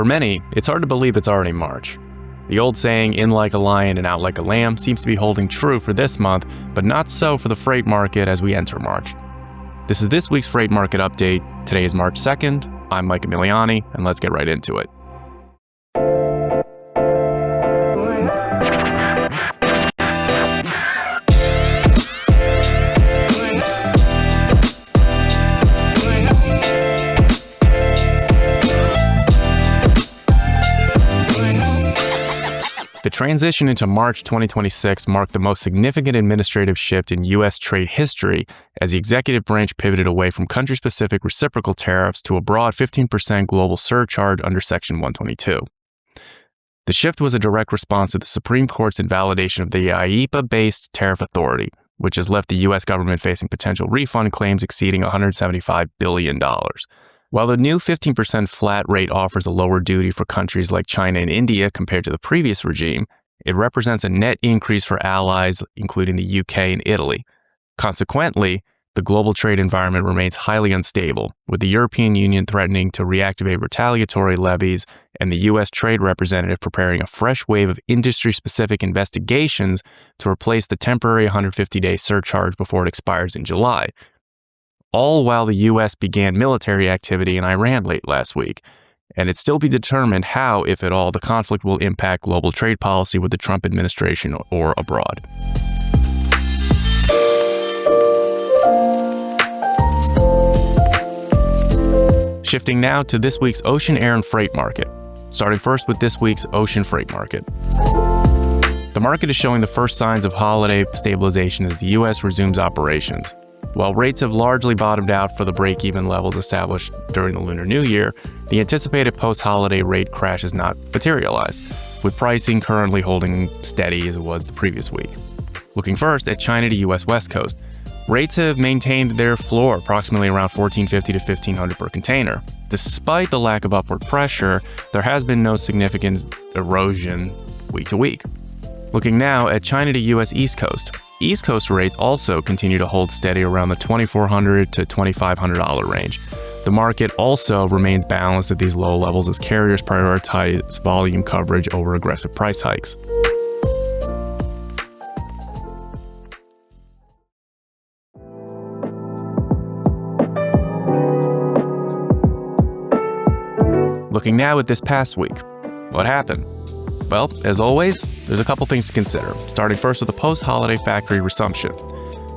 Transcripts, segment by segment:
For many, it's hard to believe it's already March. The old saying, in like a lion and out like a lamb, seems to be holding true for this month, but not so for the freight market as we enter March. This is this week's Freight Market Update. Today is March 2nd. I'm Mike Emiliani, and let's get right into it. The transition into March 2026 marked the most significant administrative shift in U.S. trade history as the executive branch pivoted away from country-specific reciprocal tariffs to a broad 15% global surcharge under Section 122. The shift was a direct response to the Supreme Court's invalidation of the IEEPA-based tariff authority, which has left the U.S. government facing potential refund claims exceeding $175 billion. While the new 15% flat rate offers a lower duty for countries like China and India compared to the previous regime, it represents a net increase for allies, including the UK and Italy. Consequently, the global trade environment remains highly unstable, with the European Union threatening to reactivate retaliatory levies and the U.S. Trade Representative preparing a fresh wave of industry-specific investigations to replace the temporary 150-day surcharge before it expires in July. All while the U.S. began military activity in Iran late last week, and it's still be determined how, if at all, the conflict will impact global trade policy with the Trump administration or abroad. Shifting now to this week's ocean, air, and freight market. Starting first with this week's ocean freight market. The market is showing the first signs of holiday stabilization as the U.S. resumes operations. While rates have largely bottomed out for the break-even levels established during the Lunar New Year, the anticipated post-holiday rate crash has not materialized, with pricing currently holding steady as it was the previous week. Looking first at China to U.S. West Coast, rates have maintained their floor approximately around $1,450 to $1,500 per container. Despite the lack of upward pressure, there has been no significant erosion week to week. Looking now at China to U.S. East Coast. East Coast rates also continue to hold steady around the $2,400 to $2,500 range. The market also remains balanced at these low levels as carriers prioritize volume coverage over aggressive price hikes. Looking now at this past week, what happened? Well, as always, there's a couple things to consider, starting first with the post-holiday factory resumption.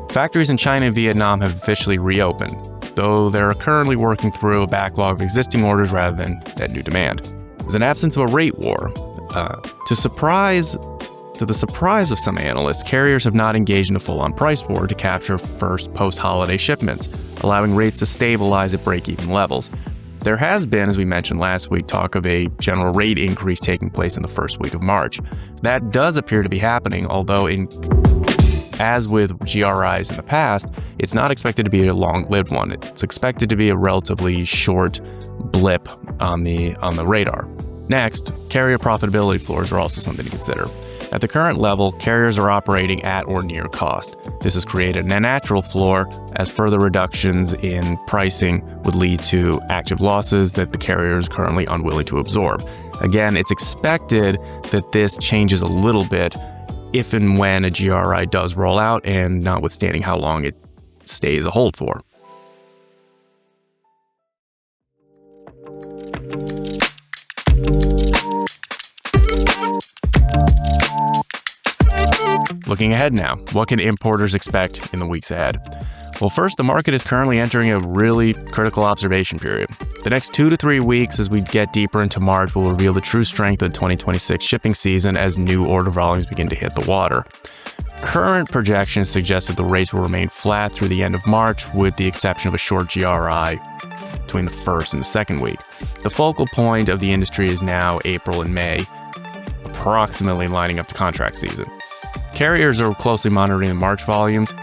Factories in China and Vietnam have officially reopened, though they're currently working through a backlog of existing orders rather than net new demand. There's an absence of a rate war. To the surprise of some analysts, carriers have not engaged in a full-on price war to capture first post-holiday shipments, allowing rates to stabilize at break-even levels. There has been, as we mentioned last week, talk of a general rate increase taking place in the first week of March. That does appear to be happening, although as with GRIs in the past, it's not expected to be a long-lived one. It's expected to be a relatively short blip on the radar. Next, carrier profitability floors are also something to consider. At the current level, carriers are operating at or near cost. This has created a natural floor as further reductions in pricing would lead to active losses that the carrier is currently unwilling to absorb. Again, it's expected that this changes a little bit if and when a GRI does roll out, and notwithstanding how long it stays a hold for. Looking ahead now, what can importers expect in the weeks ahead? Well, first, the market is currently entering a really critical observation period. The next 2 to 3 weeks as we get deeper into March will reveal the true strength of the 2026 shipping season as new order volumes begin to hit the water. Current projections suggest that the rates will remain flat through the end of March, with the exception of a short GRI between the first and the second week. The focal point of the industry is now April and May, approximately lining up to contract season. Carriers are closely monitoring the March volumes.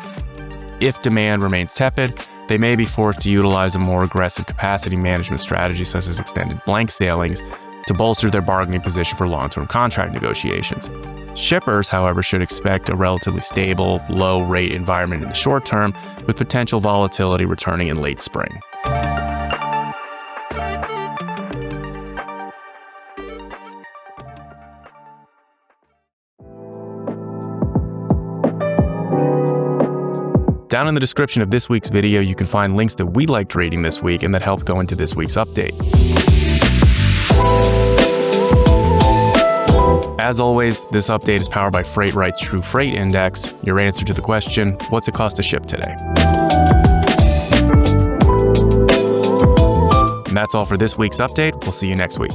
If demand remains tepid, they may be forced to utilize a more aggressive capacity management strategy, such as extended blank sailings, to bolster their bargaining position for long-term contract negotiations. Shippers, however, should expect a relatively stable, low-rate environment in the short term, with potential volatility returning in late spring. Down in the description of this week's video, you can find links that we liked reading this week and that helped go into this week's update. As always, this update is powered by Freightright's True Freight Index, your answer to the question, what's it cost to ship today? And that's all for this week's update. We'll see you next week.